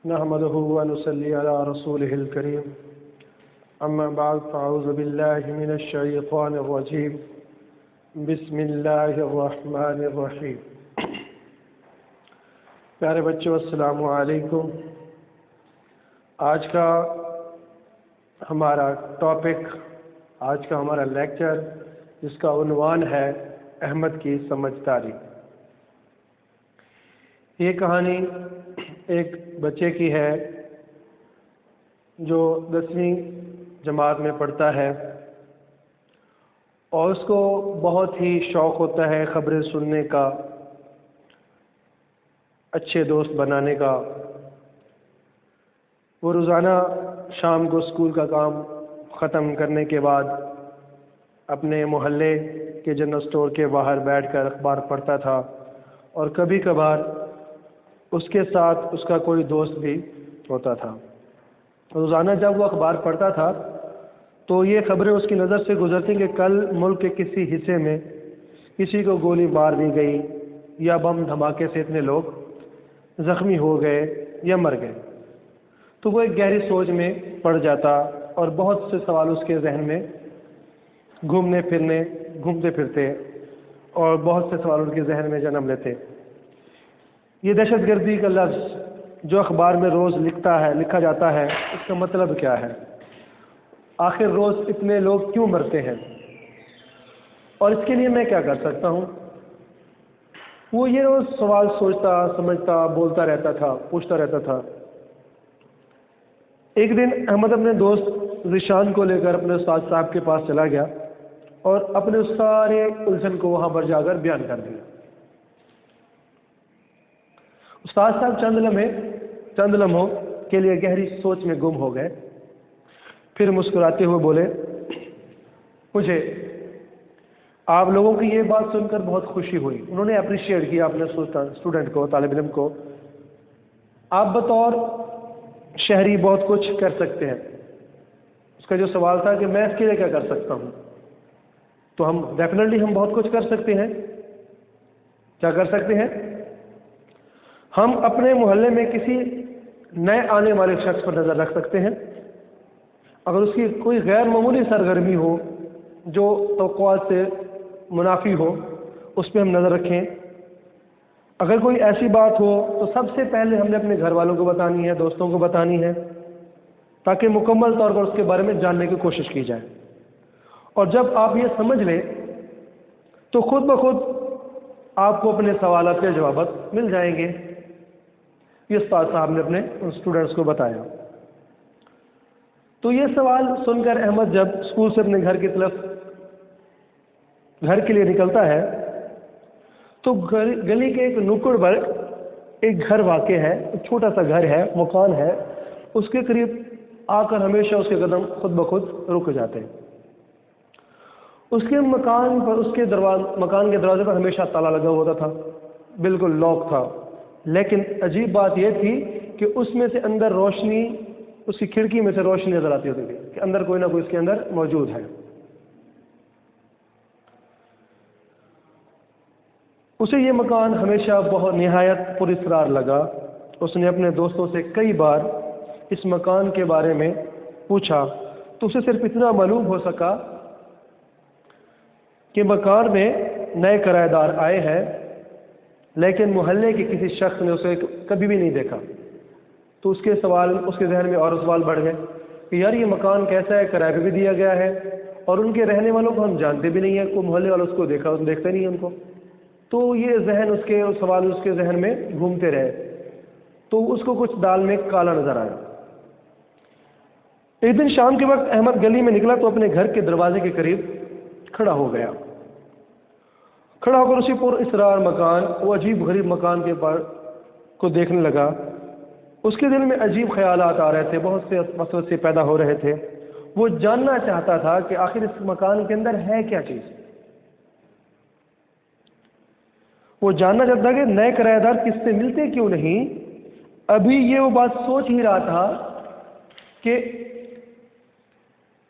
نحمده ونصلي على رسوله الكريم اما بعد فاعوذ بالله من الشیطان الرجیم بسم اللہ الرحمن الرحیم۔ پیارے بچوں السلام علیکم۔ آج کا ہمارا ٹاپک، آج کا ہمارا لیکچر جس کا عنوان ہے احمد کی سمجھداری۔ یہ کہانی ایک بچے کی ہے جو 10ویں جماعت میں پڑھتا ہے اور اس کو بہت ہی شوق ہوتا ہے خبریں سننے کا، اچھے دوست بنانے کا۔ وہ روزانہ شام کو اسکول کا کام ختم کرنے کے بعد اپنے محلے کے جنرل اسٹور کے باہر بیٹھ کر اخبار پڑھتا تھا، اور کبھی کبھار اس کے ساتھ اس کا کوئی دوست بھی ہوتا تھا۔ روزانہ جب وہ اخبار پڑھتا تھا تو یہ خبریں اس کی نظر سے گزرتی کہ کل ملک کے کسی حصے میں کسی کو گولی مار دی گئی، یا بم دھماکے سے اتنے لوگ زخمی ہو گئے یا مر گئے۔ تو وہ ایک گہری سوچ میں پڑ جاتا اور بہت سے سوال اس کے ذہن میں گھومتے پھرتے اور بہت سے سوال ان کے ذہن میں جنم لیتے۔ یہ دہشت گردی کا لفظ جو اخبار میں روز لکھا جاتا ہے، اس کا مطلب کیا ہے؟ آخر روز اتنے لوگ کیوں مرتے ہیں، اور اس کے لیے میں کیا کر سکتا ہوں؟ وہ یہ روز سوال سوچتا، سمجھتا، بولتا رہتا تھا، پوچھتا رہتا تھا۔ ایک دن احمد اپنے دوست ذیشان کو لے کر اپنے استاد صاحب کے پاس چلا گیا اور اپنے سارے الجھن کو وہاں پر جا کر بیان کر دیا۔ استاد صاحب چند لمحوں کے لیے گہری سوچ میں گم ہو گئے، پھر مسکراتے ہوئے بولے، مجھے آپ لوگوں کی یہ بات سن کر بہت خوشی ہوئی۔ انہوں نے اپریشیٹ کیا اپنے اسٹوڈنٹ کو، طالب علم کو۔ آپ بطور شہری بہت کچھ کر سکتے ہیں۔ اس کا جو سوال تھا کہ میں اس کے لیے کیا کر سکتا ہوں، تو ہم بہت کچھ کر سکتے ہیں۔ کیا کر سکتے ہیں؟ ہم اپنے محلے میں کسی نئے آنے والے شخص پر نظر رکھ سکتے ہیں۔ اگر اس کی کوئی غیر معمولی سرگرمی ہو جو توقعات سے منافی ہو، اس پہ ہم نظر رکھیں۔ اگر کوئی ایسی بات ہو تو سب سے پہلے ہم نے اپنے گھر والوں کو بتانی ہے، دوستوں کو بتانی ہے، تاکہ مکمل طور پر اس کے بارے میں جاننے کی کوشش کی جائے۔ اور جب آپ یہ سمجھ لیں تو خود بخود آپ کو اپنے سوالات کے جوابات مل جائیں گے۔ یہ استاد صاحب نے اپنے اسٹوڈنٹس کو بتایا۔ تو یہ سوال سن کر احمد جب اسکول سے اپنے گھر کے لیے نکلتا ہے تو گلی کے ایک نکڑ پر ایک گھر واقع ہے، ایک چھوٹا سا گھر ہے، مکان ہے۔ اس کے قریب آ کر ہمیشہ اس کے قدم خود بخود رک جاتے ہیں۔ اس کے مکان کے دروازے پر ہمیشہ تالا لگا ہوتا تھا، بالکل لاک تھا۔ لیکن عجیب بات یہ تھی کہ اس میں سے اندر روشنی، اس کی کھڑکی میں سے روشنی نظر آتی ہوتی تھی کہ اندر کوئی نہ کوئی اس کے اندر موجود ہے۔ اسے یہ مکان ہمیشہ بہت نہایت پر اسرار لگا۔ اس نے اپنے دوستوں سے کئی بار اس مکان کے بارے میں پوچھا تو اسے صرف اتنا معلوم ہو سکا کہ مکان میں نئے کرایہ دار آئے ہیں، لیکن محلے کے کسی شخص نے اسے کبھی بھی نہیں دیکھا۔ تو اس کے ذہن میں اور سوال بڑھ گئے کہ یار یہ مکان کیسا ہے، کرایہ پہ بھی دیا گیا ہے، اور ان کے رہنے والوں کو ہم جانتے بھی نہیں ہیں، کوئی محلے والوں اس کو دیکھتے نہیں ہیں ان کو۔ تو یہ سوال اس کے ذہن میں گھومتے رہے، تو اس کو کچھ دال میں کالا نظر آیا۔ ایک دن شام کے وقت احمد گلی میں نکلا تو اپنے گھر کے دروازے کے قریب کھڑا ہو گیا۔ کھڑا ہو کر اسی پر اسرار مکان، وہ عجیب غریب مکان کو دیکھنے لگا۔ اس کے دل میں عجیب خیالات آ رہے تھے، بہت سے مسئلے پیدا ہو رہے تھے۔ وہ جاننا چاہتا تھا کہ آخر اس مکان کے اندر ہے کیا چیز۔ وہ جاننا چاہتا کہ نئے کرایہ دار کس سے ملتے کیوں نہیں۔ ابھی یہ وہ بات سوچ ہی رہا تھا کہ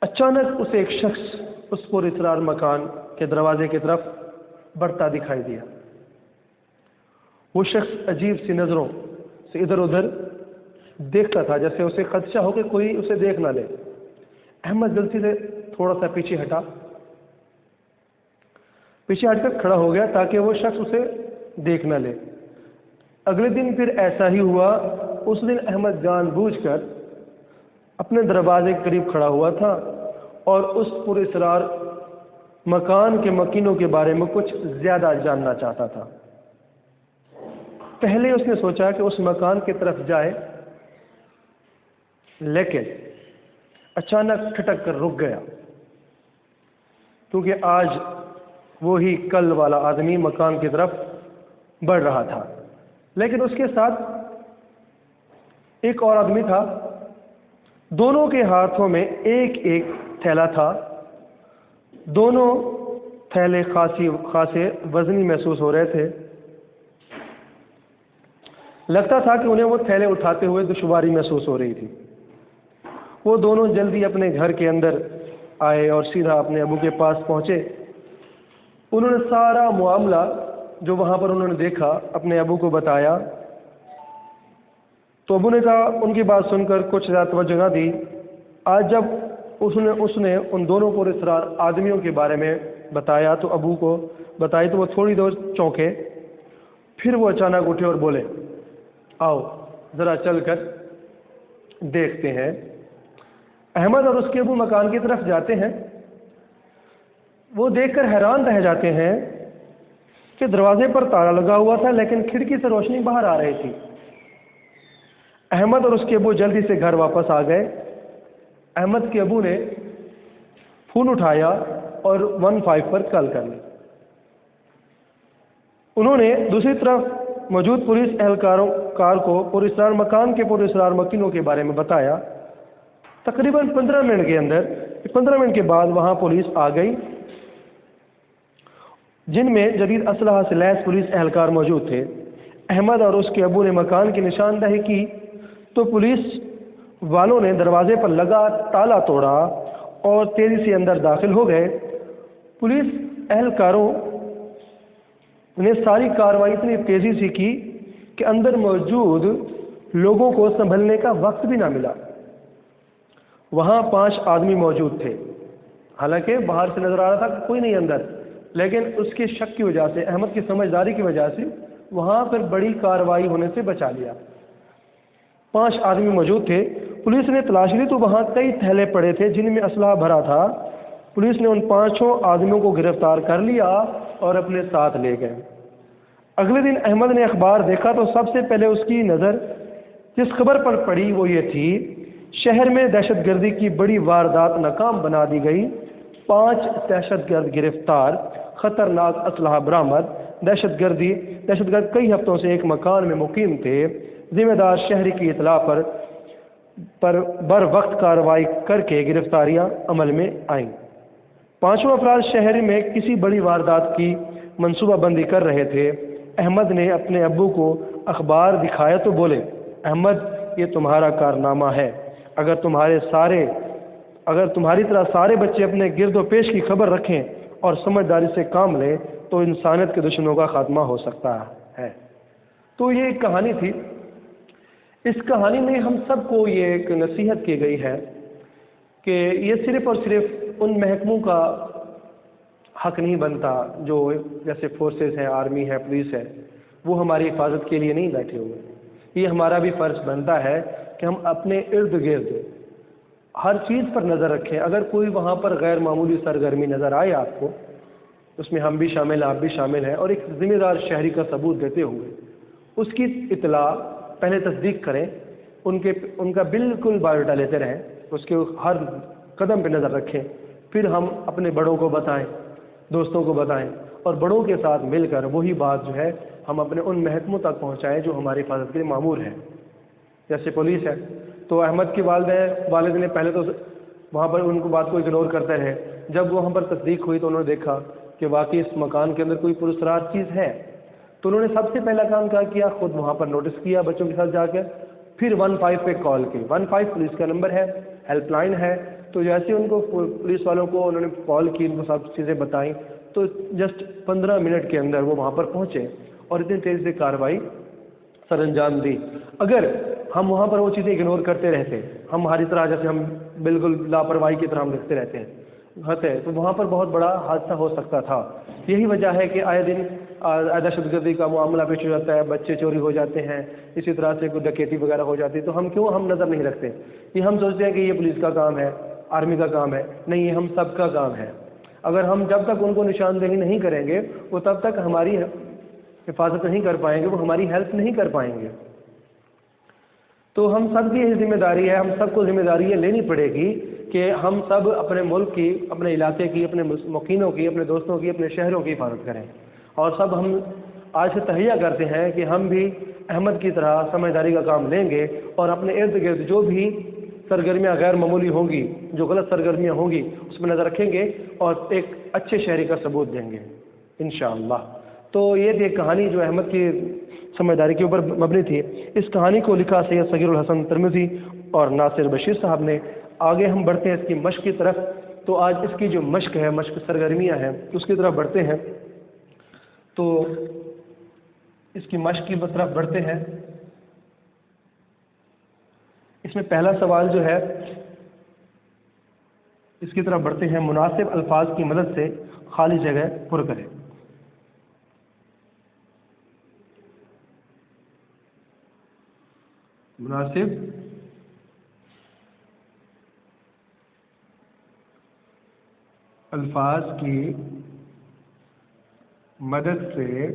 اچانک اسے ایک شخص اس پر اسرار مکان کے دروازے کی طرف بڑھتا دکھائی دیا۔ وہ شخص عجیب سی نظروں سے ادھر ادھر دیکھتا تھا جیسے اسے خدشہ ہو کہ کوئی اسے دیکھ نہ لے۔ احمد جلدی سے تھوڑا سا پیچھے ہٹ کر کھڑا ہو گیا تاکہ وہ شخص اسے دیکھ نہ لے۔ اگلے دن پھر ایسا ہی ہوا۔ اس دن احمد جان بوجھ کر اپنے دروازے کے قریب کھڑا ہوا تھا اور اس پراسرار مکان کے مکینوں کے بارے میں کچھ زیادہ جاننا چاہتا تھا۔ پہلے اس نے سوچا کہ اس مکان کی طرف جائے، لیکن اچانک ٹھٹک کر رک گیا، کیونکہ آج وہی کل والا آدمی مکان کی طرف بڑھ رہا تھا، لیکن اس کے ساتھ ایک اور آدمی تھا۔ دونوں کے ہاتھوں میں ایک ایک تھیلا تھا۔ دونوں تھیلے خاصے وزنی محسوس ہو رہے تھے۔ لگتا تھا کہ انہیں وہ تھیلے اٹھاتے ہوئے دشواری محسوس ہو رہی تھی۔ وہ دونوں جلدی اپنے گھر کے اندر آئے اور سیدھا اپنے ابو کے پاس پہنچے۔ انہوں نے سارا معاملہ جو وہاں پر انہوں نے دیکھا اپنے ابو کو بتایا، تو ابو نے کہا، ان کی بات سن کر کچھ زیادہ توجہ نہ دی۔ آج جب اس نے ان دونوں پراسرار آدمیوں کے بارے میں بتایا تو ابو کو بتائی تو وہ تھوڑی دیر چونکے، پھر وہ اچانک اٹھے اور بولے، آؤ ذرا چل کر دیکھتے ہیں۔ احمد اور اس کے ابو مکان کی طرف جاتے ہیں۔ وہ دیکھ کر حیران رہ جاتے ہیں کہ دروازے پر تالا لگا ہوا تھا، لیکن کھڑکی سے روشنی باہر آ رہی تھی۔ احمد اور اس کے ابو جلدی سے گھر واپس آ گئے۔ احمد کے ابو نے فون اٹھایا اور 15 پر کال کر لی۔ انہوں نے دوسری طرف موجود پولیس اہلکار کو مکان کے پراسرار مکینوں کے بارے میں بتایا۔ تقریباً 15 منٹ کے بعد وہاں پولیس آ گئی، جن میں جدید اسلحہ سے لیس پولیس اہلکار موجود تھے۔ احمد اور اس کے ابو نے مکان کی نشاندہی کی تو پولیس والوں نے دروازے پر لگا تالا توڑا اور تیزی سے اندر داخل ہو گئے۔ پولیس اہلکاروں نے ساری کارروائی اتنی تیزی سے کی کہ اندر موجود لوگوں کو سنبھلنے کا وقت بھی نہ ملا۔ وہاں 5 آدمی موجود تھے، حالانکہ باہر سے نظر آ رہا تھا کہ کوئی نہیں اندر، لیکن اس کے شک کی وجہ سے، احمد کی سمجھداری کی وجہ سے وہاں پر بڑی کارروائی ہونے سے بچا لیا۔ 5 آدمی موجود تھے۔ پولیس نے تلاشی لی تو وہاں کئی تھیلے پڑے تھے جن میں اسلحہ بھرا تھا۔ پولیس نے ان 5 آدمیوں کو گرفتار کر لیا اور اپنے ساتھ لے گئے۔ اگلے دن احمد نے اخبار دیکھا تو سب سے پہلے اس کی نظر جس خبر پر پڑی وہ یہ تھی، شہر میں دہشت گردی کی بڑی واردات ناکام بنا دی گئی، 5 دہشت گرد گرفتار، خطرناک اسلحہ برآمد۔ دہشت گرد کئی ہفتوں سے ایک مکان میں مقیم تھے۔ ذمہ دار شہری کی اطلاع پر بر وقت کارروائی کر کے گرفتاریاں عمل میں آئیں۔ 5 افراد شہر میں کسی بڑی واردات کی منصوبہ بندی کر رہے تھے۔ احمد نے اپنے ابو کو اخبار دکھایا تو بولے، احمد یہ تمہارا کارنامہ ہے۔ اگر تمہاری طرح سارے بچے اپنے گرد و پیش کی خبر رکھیں اور سمجھداری سے کام لیں تو انسانیت کے دشمنوں کا خاتمہ ہو سکتا ہے۔ تو یہ ایک کہانی تھی۔ اس کہانی میں ہم سب کو یہ ایک نصیحت کی گئی ہے کہ یہ صرف اور صرف ان محکموں کا حق نہیں بنتا جو جیسے فورسز ہیں، آرمی ہے، پولیس ہے، وہ ہماری حفاظت کے لیے نہیں بیٹھے ہوئے۔ یہ ہمارا بھی فرض بنتا ہے کہ ہم اپنے ارد گرد ہر چیز پر نظر رکھیں۔ اگر کوئی وہاں پر غیر معمولی سرگرمی نظر آئے آپ کو، اس میں ہم بھی شامل ہیں، آپ بھی شامل ہیں، اور ایک ذمہ دار شہری کا ثبوت دیتے ہوئے اس کی اطلاع پہلے تصدیق کریں، ان کا بالکل بایوڈاٹا لیتے رہیں، اس کے ہر قدم پہ نظر رکھیں، پھر ہم اپنے بڑوں کو بتائیں، دوستوں کو بتائیں، اور بڑوں کے ساتھ مل کر وہی بات جو ہے ہم اپنے ان محکموں تک پہنچائیں جو ہماری حفاظت کے لیے مامور ہیں۔ جیسے پولیس ہے تو احمد کے والد نے پہلے تو وہاں پر ان کو بات کو اگنور کرتے رہے۔ جب وہاں پر تصدیق ہوئی تو انہوں نے دیکھا کہ واقعی اس مکان کے اندر کوئی پراسرار چیز ہے، تو انہوں نے سب سے پہلا کام کیا کیا، خود وہاں پر نوٹس کیا بچوں کے ساتھ جا کے، پھر 15 پہ کال کی۔ 15 پولیس کا نمبر ہے، ہیلپ لائن ہے۔ تو جیسے ان کو پولیس والوں کو انہوں نے کال کی، ان کو سب چیزیں بتائیں، تو جسٹ 15 منٹ کے اندر وہ وہاں پر پہنچے اور اتنی تیزی سے کارروائی سر انجام دی۔ اگر ہم وہاں پر وہ چیزیں اگنور کرتے رہتے ہیں، ہم ہماری طرح جیسے ہم بالکل لاپرواہی کی طرح ہم لکھتے رہتے ہیں تو وہاں پر بہت بڑا حادثہ ہو سکتا تھا۔ یہی وجہ ہے کہ آئے دن دہشت گردی کا معاملہ پیش ہو جاتا ہے، بچے چوری ہو جاتے ہیں، اسی طرح سے کوئی ڈکیتی وغیرہ ہو جاتی ہے، تو ہم کیوں ہم نظر نہیں رکھتے؟ یہ ہم سوچتے ہیں کہ یہ پولیس کا کام ہے، آرمی کا کام ہے، نہیں، یہ ہم سب کا کام ہے۔ اگر ہم جب تک ان کو نشاندہی نہیں کریں گے وہ تب تک ہماری حفاظت نہیں کر پائیں گے، وہ ہماری ہیلپ نہیں کر پائیں گے۔ تو ہم سب کی یہ ذمہ داری ہے، ہم سب کو ذمہ داری یہ لینی پڑے گی کہ ہم سب اپنے ملک کی، اپنے علاقے کی، اپنے مقیموں کی، اپنے دوستوں کی، اپنے شہروں کی حفاظت کریں۔ اور سب ہم آج سے تہیہ کرتے ہیں کہ ہم بھی احمد کی طرح سمجھداری کا کام لیں گے اور اپنے ارد گرد جو بھی سرگرمیاں غیر معمولی ہوں گی، جو غلط سرگرمیاں ہوں گی، اس میں نظر رکھیں گے اور ایک اچھے شہری کا ثبوت دیں گے انشاءاللہ۔ تو یہ تھی ایک کہانی جو احمد کی سمجھداری کے اوپر مبنی تھی۔ اس کہانی کو لکھا سید صغیر الحسن ترمذی اور ناصر بشیر صاحب نے۔ آگے ہم بڑھتے ہیں اس کی مشق کی طرف۔ تو آج اس کی جو مشق ہے، مشق سرگرمیاں ہیں، اس کی طرف بڑھتے ہیں۔ تو اس کی مشق کی طرف بڑھتے ہیں۔ اس میں پہلا سوال جو ہے، اس کی طرف بڑھتے ہیں، مناسب الفاظ کی مدد سے خالی جگہ پر کریں۔ مناسب الفاظ کی مدد سے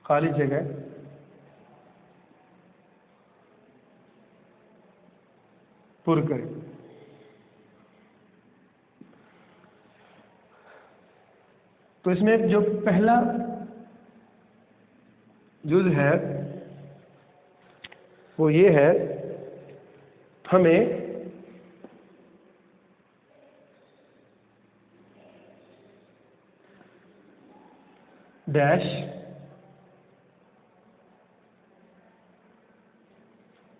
خالی جگہ پر کریں۔ تو اس میں جو پہلا جز ہے وہ یہ ہے، ہمیں ڈیش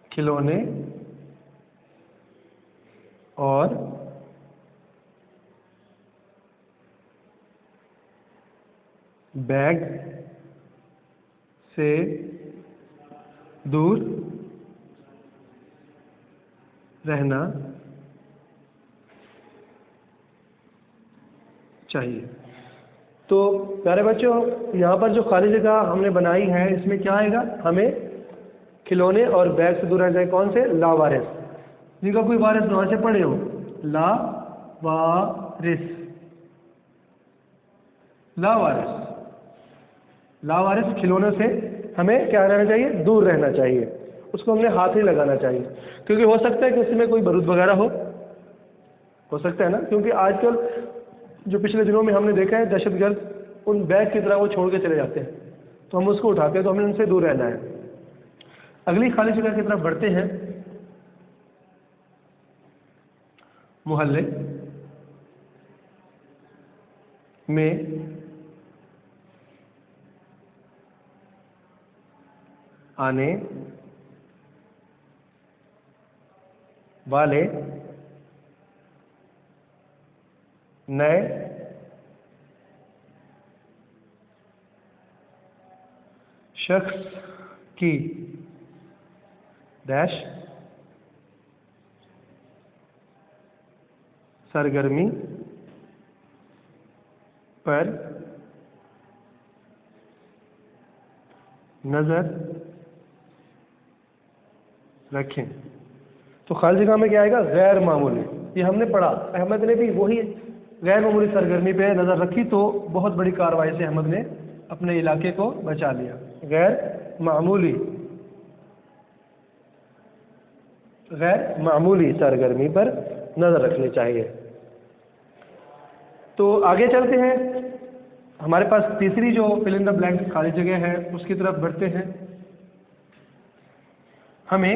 کھلونے اور بیگ سے دور رہنا چاہیے۔ تو پیارے بچوں، یہاں پر جو خالی جگہ ہم نے بنائی ہے، اس میں کیا آئے گا؟ ہمیں کھلونے اور بیگ سے دور رہنا چاہیے۔ کون سے؟ لا وارث، جن کا کوئی وارث نہ سے پڑھے ہو، لا وارث، لا وارث، لا وارث کھلونوں سے ہمیں کیا رہنا چاہیے؟ دور رہنا چاہیے۔ اس کو ہم نے ہاتھ نہیں لگانا چاہیے، کیونکہ ہو سکتا ہے کہ اس میں کوئی برود وغیرہ ہو سکتا ہے نا، کیونکہ آج کل جو پچھلے دنوں میں ہم نے دیکھا ہے، دہشت گرد ان بیگ کی طرح وہ چھوڑ کے چلے جاتے ہیں، تو ہم اس کو اٹھاتے ہیں، تو ہمیں ان سے دور رہنا ہے۔ اگلی خالی جگہ کی طرف بڑھتے ہیں۔ محلے میں آنے والے نئے شخص کی ڈیش سرگرمی پر نظر رکھیں۔ تو خالی جگہ میں کیا آئے گا؟ غیر معمولی۔ یہ ہم نے پڑھا، احمد نے بھی وہی غیر معمولی سرگرمی پہ نظر رکھی، تو بہت بڑی کارروائی سے احمد نے اپنے علاقے کو بچا لیا۔ غیر معمولی، غیر معمولی سرگرمی پر نظر رکھنی چاہیے۔ تو آگے چلتے ہیں، ہمارے پاس تیسری جو فل ان دا بلینک خالی جگہ ہے، اس کی طرف بڑھتے ہیں۔ ہمیں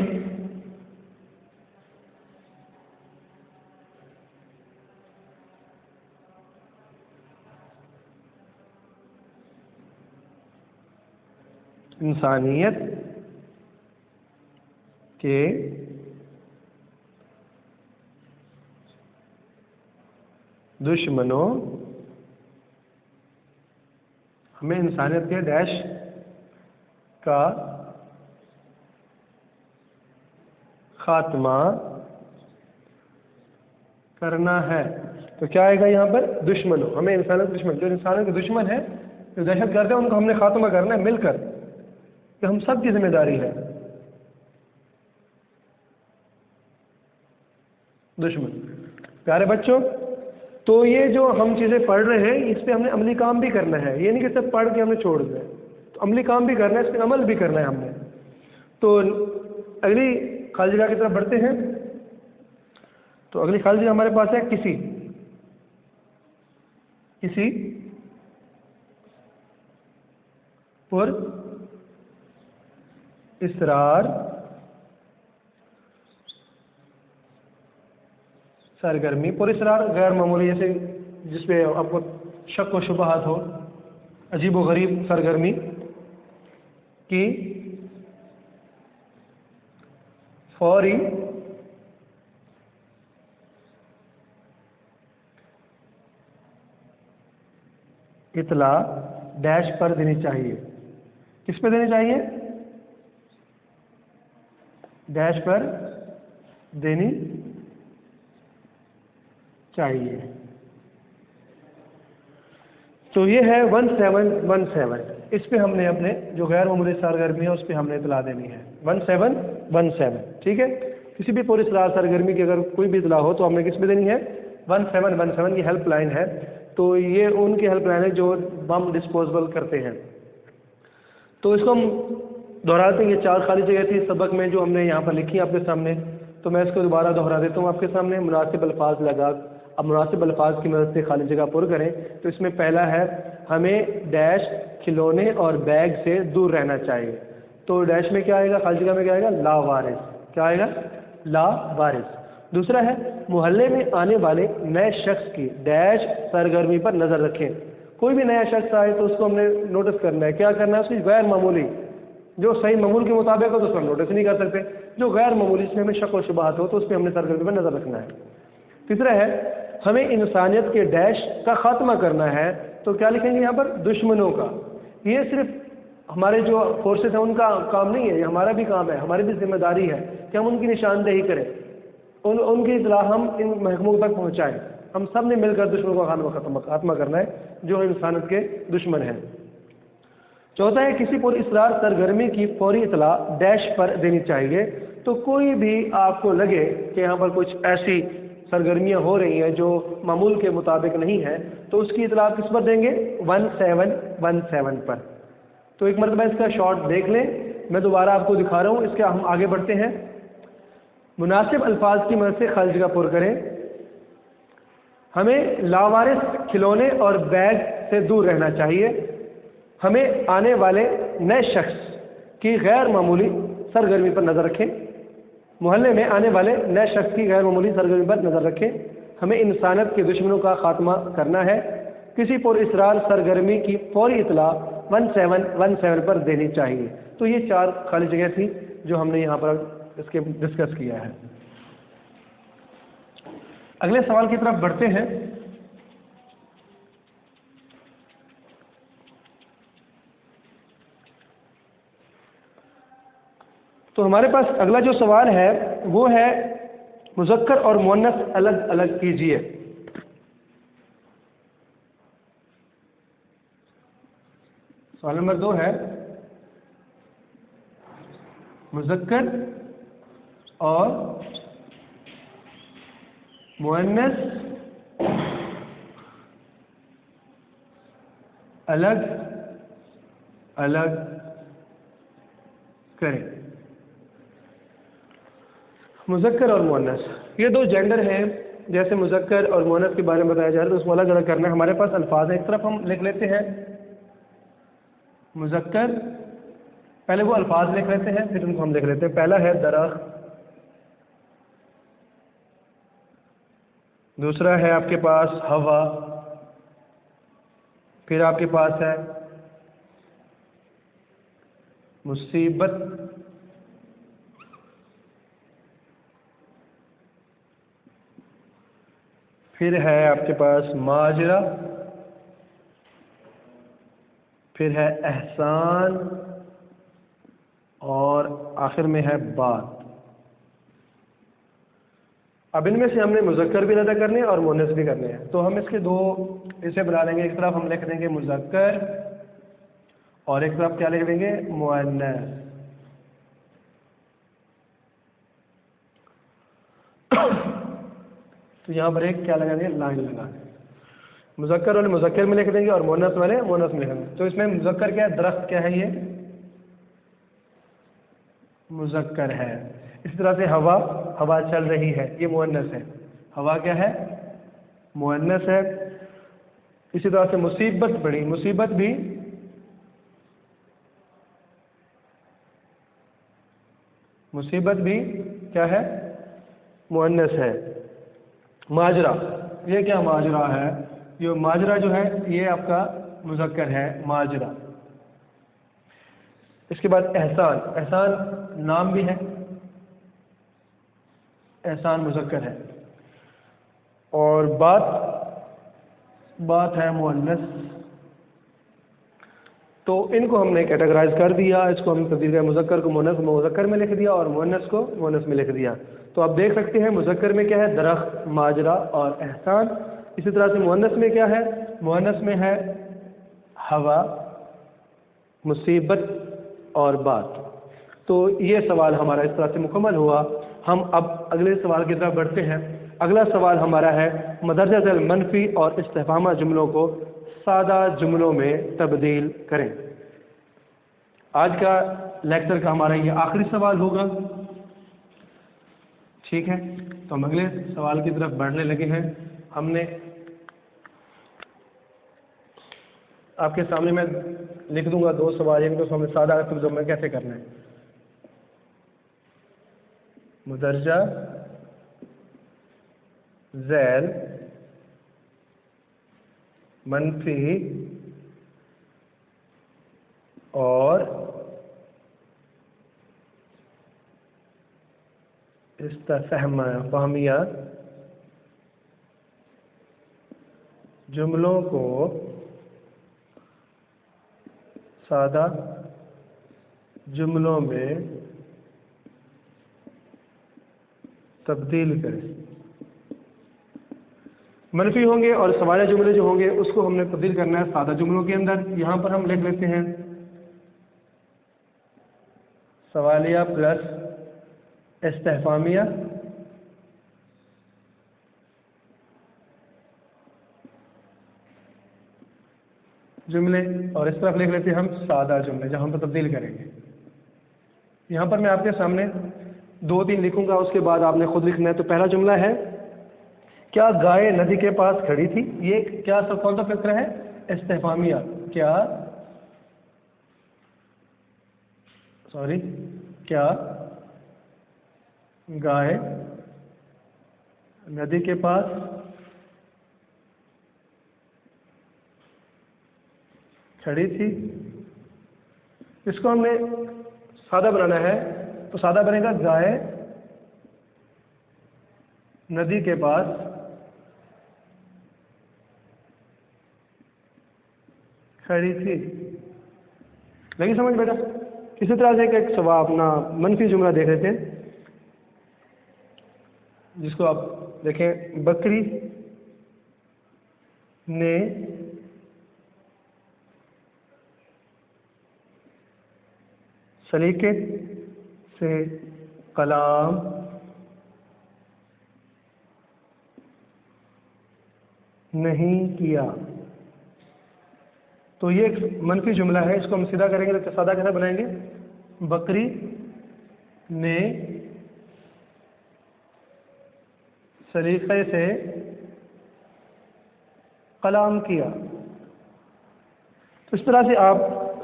انسانیت کے دشمنوں ہمیں انسانیت کے ڈیش کا خاتمہ کرنا ہے. تو کیا آئے گا یہاں پر؟ دشمنوں. ہمیں انسانیت دشمن، جو انسانوں کے دشمن ہیں، جو دہشت گرد ہیں، ان کو ہم نے خاتمہ کرنا ہے مل کر. کہ ہم سب کی ذمہ داری ہے. دشمن. پیارے بچوں، تو یہ جو ہم چیزیں پڑھ رہے ہیں اس پہ ہم نے عملی کام بھی کرنا ہے. یہ نہیں کہ صرف پڑھ کے ہم نے چھوڑ دیا. تو عملی کام بھی کرنا ہے، اس پہ عمل بھی کرنا ہے ہم نے. تو اگلی خالی جگہ کی طرف بڑھتے ہیں. تو اگلی خالی جگہ ہمارے پاس ہے کسی پر اصرار سرگرمی. پر اصرار غیر معمولی، جیسے جس پہ آپ کو شک و شبہات ہو، عجیب و غریب سرگرمی کی فوری اطلاع ڈیش پر دینی چاہیے. کس پہ دینی چاہیے؟ ڈیش پر دینی چاہیے. تو یہ ہے 1717. اس پہ ہم نے اپنے جو غیر معمولی سرگرمی ہے اس پہ ہم نے اطلاع دینی ہے. 1717. ٹھیک ہے. کسی بھی پر اصرار سرگرمی کی اگر کوئی بھی اطلاع ہو تو ہم نے کس پہ دینی ہے؟ 1717 کی ہیلپ لائن ہے. تو یہ ان کی ہیلپ لائن ہے جو بم ڈسپوزبل کرتے ہیں. تو اس کو ہم دہراتے ہیں. یہ 4 خالی جگہ تھی سبق میں جو ہم نے یہاں پر لکھی آپ کے سامنے. تو میں اس کو دوبارہ دہرا دیتا ہوں آپ کے سامنے. مناسب الفاظ لگا. اب مناسب الفاظ کی مدد سے خالی جگہ پر کریں. تو اس میں پہلا ہے ہمیں ڈیش کھلونے اور بیگ سے دور رہنا چاہیے. تو ڈیش میں کیا آئے گا؟ خالی جگہ میں کیا آئے گا؟ لاوارث. کیا آئے گا؟ لاوارث. دوسرا ہے محلے میں آنے والے نئے شخص کی ڈیش سرگرمی پر نظر رکھیں. کوئی بھی نیا شخص آئے تو اس کو ہم نے نوٹس کرنا ہے. کیا کرنا ہے؟ اس کی غیر معمولی، جو صحیح معمول کے مطابق ہو تو اس کو ہم نوٹس نہیں کر سکتے. جو غیر معمولی، اس میں ہمیں شک و شبہات ہو تو اس پہ ہم نے سرگرمی پر نظر رکھنا ہے. تیسرا ہے ہمیں انسانیت کے ڈیش کا خاتمہ کرنا ہے. تو کیا لکھیں گے یہاں پر؟ دشمنوں کا. یہ صرف ہمارے جو فورسز ہیں ان کا کام نہیں ہے، یہ ہمارا بھی کام ہے، ہماری بھی ذمہ داری ہے کہ ہم ان کی نشاندہی کریں، ان کی اطلاع ہم ان محکموں تک پہنچائیں. ہم سب نے مل کر دشمنوں کا خاتمہ کرنا ہے جو انسانیت کے دشمن ہیں. چوتھا ہے کسی پر اصرار سرگرمی کی فوری اطلاع ڈیش پر دینی چاہیے. تو کوئی بھی آپ کو لگے کہ یہاں پر کچھ ایسی سرگرمیاں ہو رہی ہیں جو معمول کے مطابق نہیں ہیں تو اس کی اطلاع کس پر دیں گے؟ 1717 پر. تو ایک مرتبہ اس کا شارٹ دیکھ لیں. میں دوبارہ آپ کو دکھا رہا ہوں. اس کے ہم آگے بڑھتے ہیں. مناسب الفاظ کی مدد سے خالی جگہ پر کریں. ہمیں لاوارث کھلونے اور بیگ سے دور رہنا چاہیے. ہمیں آنے والے نئے شخص کی غیر معمولی سرگرمی پر نظر رکھیں. محلے میں آنے والے نئے شخص کی غیر معمولی سرگرمی پر نظر رکھیں. ہمیں انسانیت کے دشمنوں کا خاتمہ کرنا ہے. کسی پر اصرار سرگرمی کی فوری اطلاع 1717 پر دینی چاہیے. تو یہ 4 خالی جگہ تھی جو ہم نے یہاں پر اس کے ڈسکس کیا ہے. اگلے سوال کی طرف بڑھتے ہیں. تو ہمارے پاس اگلا جو سوال ہے وہ ہے مذکر اور مؤنث الگ الگ کیجیے. سوال نمبر 2 ہے مذکر اور مؤنث الگ الگ کریں. مذکر اور مؤنث یہ 2 جینڈر ہیں. جیسے مذکر اور مؤنث کے بارے میں بتایا جا رہا ہے تو اس کو الگ الگ کرنا ہے. ہمارے پاس الفاظ ہیں. ایک طرف ہم لکھ لیتے ہیں مذکر. پہلے وہ الفاظ لکھ لیتے ہیں پھر ان کو ہم لکھ لیتے ہیں. پہلا ہے درخت. دوسرا ہے آپ کے پاس ہوا. پھر آپ کے پاس ہے مصیبت. پھر ہے آپ کے پاس ماجرا. پھر ہے احسان اور آخر میں ہے بات۔ اب ان میں سے ہم نے مذکر بھی ادا کرنے اور مؤنث بھی کرنے ہیں، تو ہم اس کے دو اسے بنا لیں گے، ایک طرف ہم لکھ دیں گے مذکر اور ایک طرف کیا لکھ دیں گے مؤنث۔ تو یہاں پر ایک کیا لگا دیں لائن لگا دیں، مذکر والے مذکر میں لکھ دیں گے اور مؤنث والے مؤنث میں لکھ دیں گے۔ تو اس میں مذکر کیا ہے، درخت کیا ہے، یہ مذکر ہے۔ اس طرح سے ہوا، ہوا چل رہی ہے، یہ مؤنث ہے، ہوا کیا ہے مؤنث ہے۔ اسی طرح سے مصیبت پڑی، مصیبت بھی کیا ہے مؤنث ہے۔ ماجرا، یہ کیا ماجرا ہے، یہ ماجرا جو ہے یہ آپ کا مذکر ہے ماجرا۔ اس کے بعد احسان، احسان نام بھی ہے، احسان مذکر ہے، اور بات ہے مؤنث۔ تو ان کو ہم نے کیٹیگرائز کر دیا، اس کو ہم تبدیل کر مذکر کو مذکر میں لکھ دیا اور مؤنث کو مؤنث میں لکھ دیا۔ تو آپ دیکھ سکتے ہیں مذکر میں کیا ہے درخت، ماجرا اور احسان۔ اسی طرح سے مؤنث میں کیا ہے، مؤنث میں ہے ہوا، مصیبت اور بات۔ تو یہ سوال ہمارا اس طرح سے مکمل ہوا۔ ہم اب اگلے سوال کی طرف بڑھتے ہیں۔ اگلا سوال ہمارا ہے مدرجہ ذیل منفی اور استفہامہ جملوں کو سادہ جملوں میں تبدیل کریں۔ آج کا لیکچر کا ہمارا یہ آخری سوال ہوگا، ٹھیک ہے؟ تو ہم اگلے سوال کی طرف بڑھنے لگے ہیں۔ ہم نے آپ کے سامنے میں لکھ دوں گا دو سوال، ان کو ہم نے سادہ لفظوں میں کیسے کرنا ہے۔ مدرجہ ذیل منفی اور استفہامیہ جملوں کو سادہ جملوں میں تبدیل کریں۔ منفی ہوں گے اور سوالیہ جملے جو ہوں گے اس کو ہم نے تبدیل کرنا ہے سادہ جملوں کے اندر۔ یہاں پر ہم لکھ لیتے ہیں سوالیہ پلس استفہامیہ جملے، اور اس طرف لکھ لیتے ہیں ہم سادہ جملے جہاں ہم تبدیل کریں گے۔ یہاں پر میں آپ کے سامنے دو تین لکھوں گا، اس کے بعد آپ نے خود لکھنا ہے۔ تو پہلا جملہ ہے کیا گائے ندی کے پاس کھڑی تھی، یہ کیا کون سا فکر ہے استفہامیہ، کیا گائے ندی کے پاس کھڑی تھی۔ اس کو ہم نے سادہ بنانا ہے، تو سادہ بنے گا گائے ندی کے پاس کھڑی تھی۔ لگی سمجھ بیٹا؟ اسی طرح سے ایک سوال اپنا منفی جملہ دیکھ لیتے ہیں، جس کو آپ دیکھیں، بکری نے سلیقے سے کلام نہیں کیا۔ تو یہ ایک منفی جملہ ہے، اس کو ہم سیدھا کریں گے تو سادہ کیسے بنائیں گے، بکری نے سلیقے سے کلام کیا۔ تو اس طرح سے آپ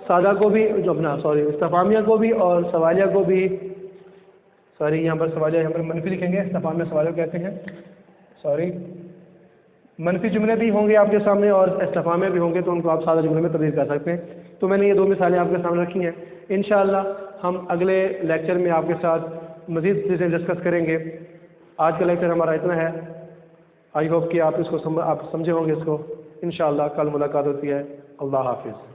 سادہ کو بھی جو اپنا استفہامیہ کو بھی اور سوالیہ کو بھی یہاں پر سوالیہ یہاں پر منفی لکھیں گے، استفہامیہ سوالیہ کہتے ہیں، منفی جملے بھی ہوں گے آپ کے سامنے اور استفہامیہ بھی ہوں گے، تو ان کو آپ سادہ جملے میں تبدیل کر سکتے ہیں۔ تو میں نے یہ دو مثالیں آپ کے سامنے رکھی ہیں۔ انشاءاللہ ہم اگلے لیکچر میں آپ کے ساتھ مزید چیزیں ڈسکس کریں گے۔ آج کا لیکچر ہمارا اتنا ہے، آئی ہوپ کہ آپ اس کو آپ سمجھے ہوں گے اس کو۔ انشاءاللہ کل ملاقات ہوتی ہے۔ اللہ حافظ۔